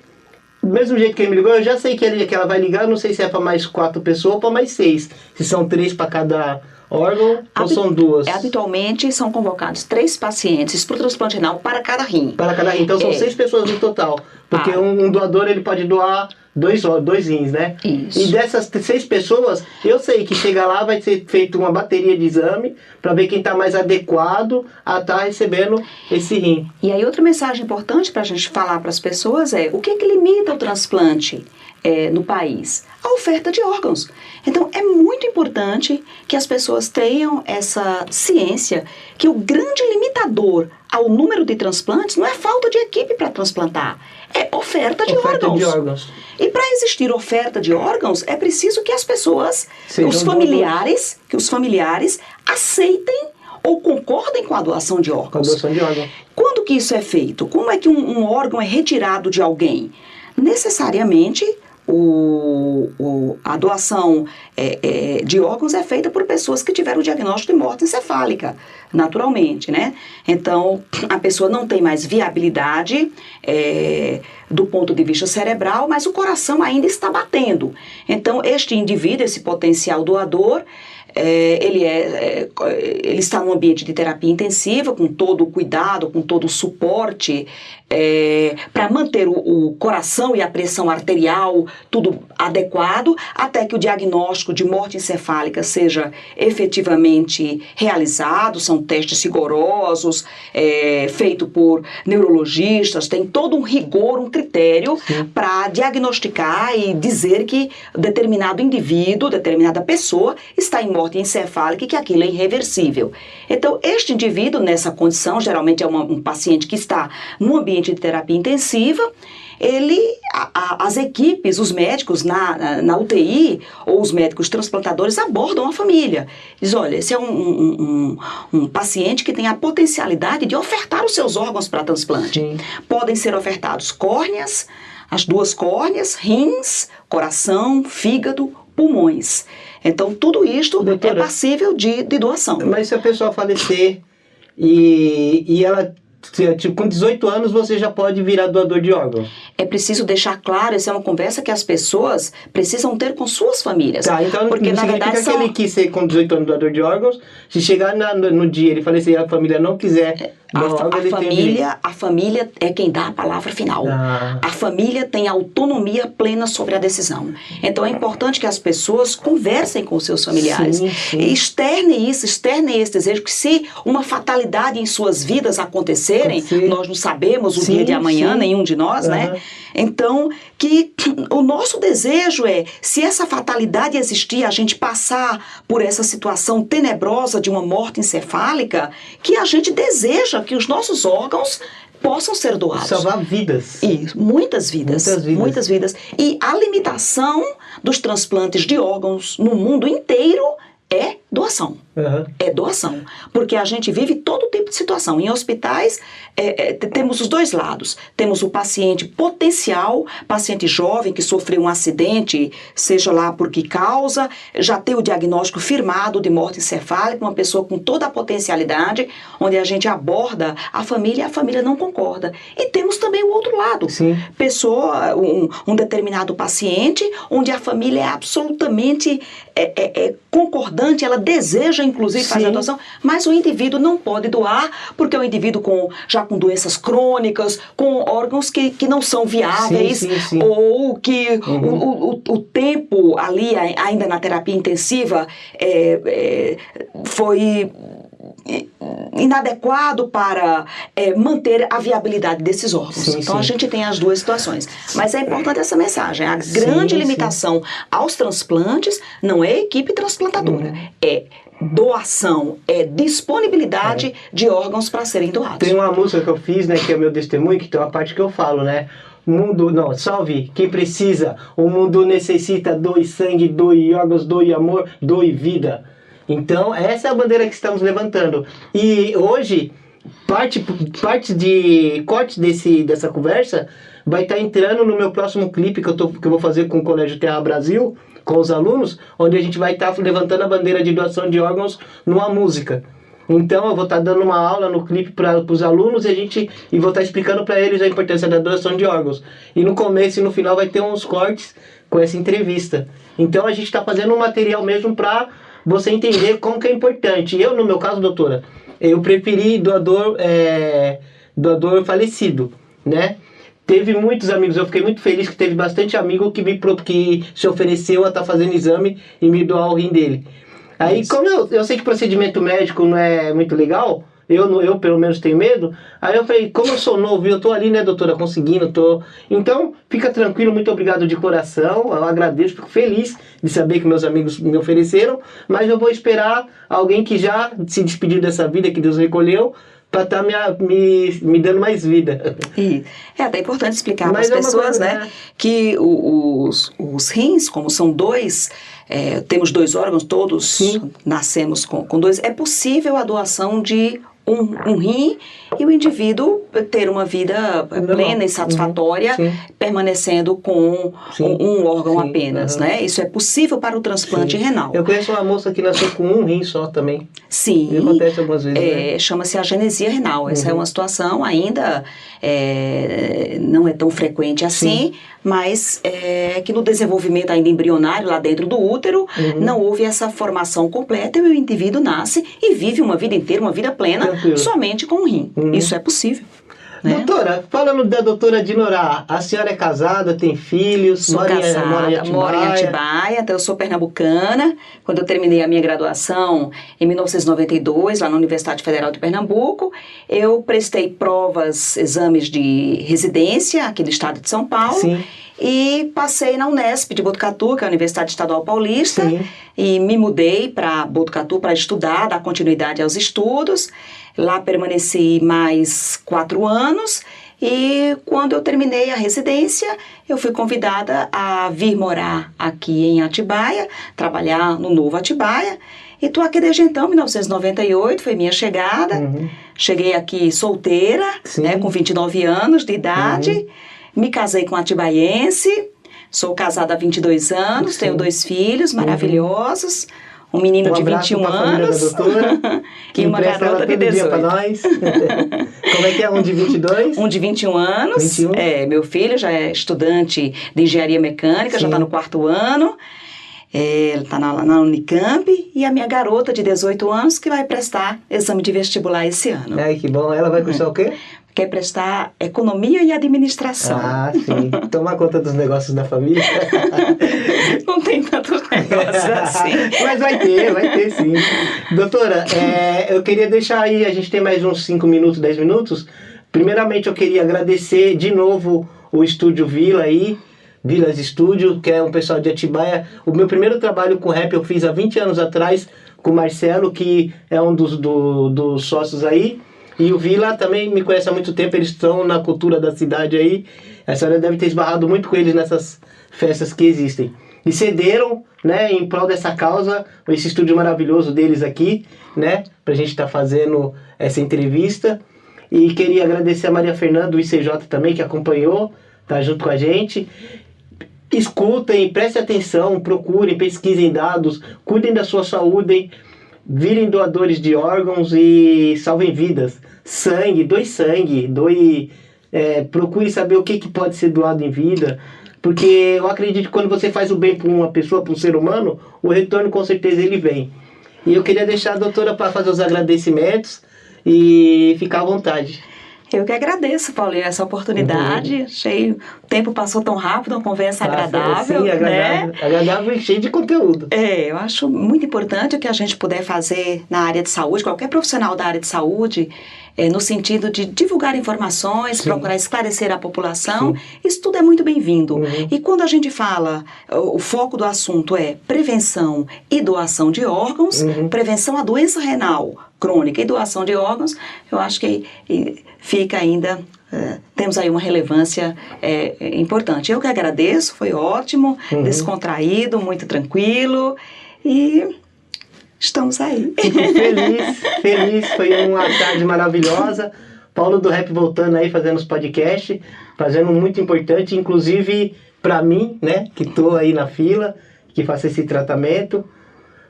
do mesmo jeito que ele me ligou, eu já sei que ela vai ligar, eu não sei se é para mais 4 pessoas ou para mais 6. Se são 3 para cada órgão ou são 2? Habitualmente são convocados 3 pacientes para o transplante renal para cada rim. Para cada rim, então são 6 pessoas no total. Porque um doador ele pode doar 2 rins, né? Isso. E dessas 6 pessoas, eu sei que chega lá, vai ser feita uma bateria de exame para ver quem está mais adequado a estar recebendo esse rim. E aí outra mensagem importante para a gente falar para as pessoas é: o que limita o transplante no país? A oferta de órgãos. Então é muito importante que as pessoas tenham essa ciência que o grande limitador ao número de transplantes não é falta de equipe para transplantar, é oferta de órgãos. E para existir oferta de órgãos, é preciso que as pessoas, os familiares aceitem ou concordem com a doação de órgãos. Quando que isso é feito? Como é que um órgão é retirado de alguém? Necessariamente, a doação de órgãos é feita por pessoas que tiveram o diagnóstico de morte encefálica, naturalmente, né? Então, a pessoa não tem mais viabilidade do ponto de vista cerebral, mas o coração ainda está batendo. Então, este indivíduo, esse potencial doador, ele está num ambiente de terapia intensiva, com todo o cuidado, com todo o suporte, para manter o coração e a pressão arterial tudo adequado, até que o diagnóstico de morte encefálica seja efetivamente realizado. São testes rigorosos, feitos por neurologistas, tem todo um rigor, um critério para diagnosticar e dizer que determinado indivíduo, determinada pessoa está em morte encefálica e que aquilo é irreversível. Então, este indivíduo, nessa condição, geralmente é um paciente que está num ambiente de terapia intensiva, as equipes, os médicos na UTI, ou os médicos transplantadores, abordam a família. Diz: olha, esse é um paciente que tem a potencialidade de ofertar os seus órgãos para transplante. Sim. Podem ser ofertados córneas, as 2 córneas, rins, coração, fígado, pulmões. Então, tudo isto, doutora, é passível de doação. Mas se a pessoa falecer e ela, com 18 anos, você já pode virar doador de órgãos? É preciso deixar claro, essa é uma conversa que as pessoas precisam ter com suas famílias. Tá, então porque na verdade que ele quis ser com 18 anos doador de órgãos, se chegar no dia ele falecer e a família não quiser A família é quem dá a palavra final. A família tem autonomia plena sobre a decisão. Então é importante que as pessoas conversem com os seus familiares. E externem esse desejo, que se uma fatalidade em suas vidas acontecerem, nós não sabemos o dia de amanhã, nenhum de nós, né? Então, que o nosso desejo é, se essa fatalidade existir, a gente passar por essa situação tenebrosa de uma morte encefálica, que a gente deseja que os nossos órgãos possam ser doados. Salvar vidas. Isso, muitas vidas. E a limitação dos transplantes de órgãos no mundo inteiro é doação. É doação. Porque a gente vive todo tipo de situação. Em hospitais, temos os dois lados. Temos o paciente potencial, paciente jovem que sofreu um acidente, seja lá por que causa, já tem o diagnóstico firmado de morte encefálica, uma pessoa com toda a potencialidade, onde a gente aborda a família e a família não concorda. E temos também o outro lado. Pessoa, um determinado paciente, onde a família é absolutamente concordante, ela deseja inclusive fazer a doação, mas o indivíduo não pode doar porque é um indivíduo já com doenças crônicas, com órgãos que não são viáveis, ou que o tempo ali, ainda na terapia intensiva, foi inadequado para manter a viabilidade desses órgãos. Então a gente tem as duas situações. Mas é importante essa mensagem. A grande limitação aos transplantes não é a equipe transplantadora, é doação, é disponibilidade de órgãos para serem doados. Tem uma música que eu fiz, né, que é o meu testemunho, que tem uma parte que eu falo, né? Salve quem precisa, o mundo necessita, doe sangue, doe órgãos, doe amor, doe vida. Então, essa é a bandeira que estamos levantando. E hoje, parte de corte dessa conversa vai estar entrando no meu próximo clipe que eu vou fazer com o Colégio Terra Brasil, com os alunos, onde a gente vai estar levantando a bandeira de doação de órgãos numa música. Então, eu vou estar dando uma aula no clipe para os alunos e vou estar explicando para eles a importância da doação de órgãos. E no começo e no final vai ter uns cortes com essa entrevista. Então, a gente está fazendo um material mesmo para você entender como que é importante. Eu, no meu caso, doutora, eu preferi doador falecido, né? Teve muitos amigos, eu fiquei muito feliz que teve bastante amigo que se ofereceu a estar fazendo exame e me doar o rim dele. Aí, como eu sei que procedimento médico não é muito legal, eu pelo menos tenho medo, aí eu falei, como eu sou novo e eu tô ali, né, doutora, conseguindo, Então, fica tranquilo, muito obrigado de coração, eu agradeço, fico feliz de saber que meus amigos me ofereceram, mas eu vou esperar alguém que já se despediu dessa vida, que Deus recolheu, para estar me dando mais vida. E é até importante explicar para as pessoas, né, que os rins, como são dois, temos dois órgãos, todos nascemos com dois, é possível a doação de um rim e o indivíduo ter uma vida plena e satisfatória, permanecendo com um órgão apenas, né? Isso é possível para o transplante renal. Eu conheço uma moça que nasceu com um rim só também. Sim. Isso acontece algumas vezes, né? Chama-se agenesia renal. Essa é uma situação ainda não é tão frequente assim, mas que no desenvolvimento ainda embrionário, lá dentro do útero, não houve essa formação completa e o indivíduo nasce e vive uma vida inteira, uma vida plena, somente com um rim. Isso é possível. Né? Doutora, falando da doutora Dinorá, a senhora é casada, tem filhos? Sou casada, moro em Atibaia, então eu sou pernambucana. Quando eu terminei a minha graduação em 1992, lá na Universidade Federal de Pernambuco, eu prestei provas, exames de residência aqui do estado de São Paulo. E passei na Unesp de Botucatu, que é a Universidade Estadual Paulista, e me mudei para Botucatu para estudar, dar continuidade aos estudos. Lá permaneci mais 4 anos e quando eu terminei a residência, eu fui convidada a vir morar aqui em Atibaia, trabalhar no Novo Atibaia. E estou aqui desde então, 1998, foi minha chegada. Cheguei aqui solteira, né, com 29 anos de idade. Me casei com atibaiense, sou casada há 22 anos, tenho 2 filhos maravilhosos, um menino de 21 anos e uma garota de 18. Pra nós. Como é que é? Um de 22? Um de 21 anos, 21? Meu filho já é estudante de engenharia mecânica, já está no 4º ano. Ela está na Unicamp, e a minha garota de 18 anos que vai prestar exame de vestibular esse ano. Ai, que bom. Ela vai cursar o quê? Quer prestar Economia e Administração. Ah, sim. Tomar conta dos negócios da família. Não tem tantos negócios assim. Mas vai ter sim. Doutora, eu queria deixar aí, a gente tem mais uns 5 minutos, 10 minutos. Primeiramente, eu queria agradecer de novo o Estúdio Vila aí, Vilas Estúdio, que é um pessoal de Atibaia. O meu primeiro trabalho com rap eu fiz há 20 anos atrás com o Marcelo, que é um dos sócios aí. E o Vila também me conhece há muito tempo, eles estão na cultura da cidade aí. A senhora deve ter esbarrado muito com eles nessas festas que existem. E cederam, né, em prol dessa causa, esse estúdio maravilhoso deles aqui, né, pra gente estar fazendo essa entrevista. E queria agradecer a Maria Fernanda do ICJ também, que acompanhou, tá junto com a gente. Escutem, prestem atenção, procurem, pesquisem dados, cuidem da sua saúde, virem doadores de órgãos e salvem vidas. Sangue, procure saber o que pode ser doado em vida, porque eu acredito que quando você faz o bem para uma pessoa, para um ser humano, o retorno com certeza ele vem. E eu queria deixar a doutora para fazer os agradecimentos e ficar à vontade. Eu que agradeço, Paulinho, essa oportunidade. Achei o tempo passou tão rápido, uma conversa agradável. Sim, agradável, né? Agradável e cheio de conteúdo. Eu acho muito importante o que a gente puder fazer na área de saúde, qualquer profissional da área de saúde, no sentido de divulgar informações, sim, procurar esclarecer a população. Sim. Isso tudo é muito bem-vindo. Uhum. E quando a gente fala, o foco do assunto é prevenção e doação de órgãos, uhum, prevenção à doença renal crônica e doação de órgãos, eu acho que fica ainda, temos aí uma relevância importante. Eu que agradeço, foi ótimo, uhum, descontraído, muito tranquilo, e estamos aí. Fico feliz, foi uma tarde maravilhosa. Paulo do Rap voltando aí, fazendo os podcasts, fazendo muito importante, inclusive para mim, né, que estou aí na fila, que faço esse tratamento.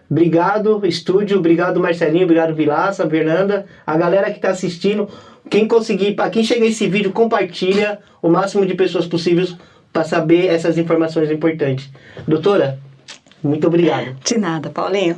Obrigado, estúdio, obrigado, Marcelinho, obrigado, Vilaça, Fernanda, a galera que está assistindo. Quem conseguir, para quem chega esse vídeo, compartilha o máximo de pessoas possíveis para saber essas informações importantes. Doutora, muito obrigado. De nada, Paulinho.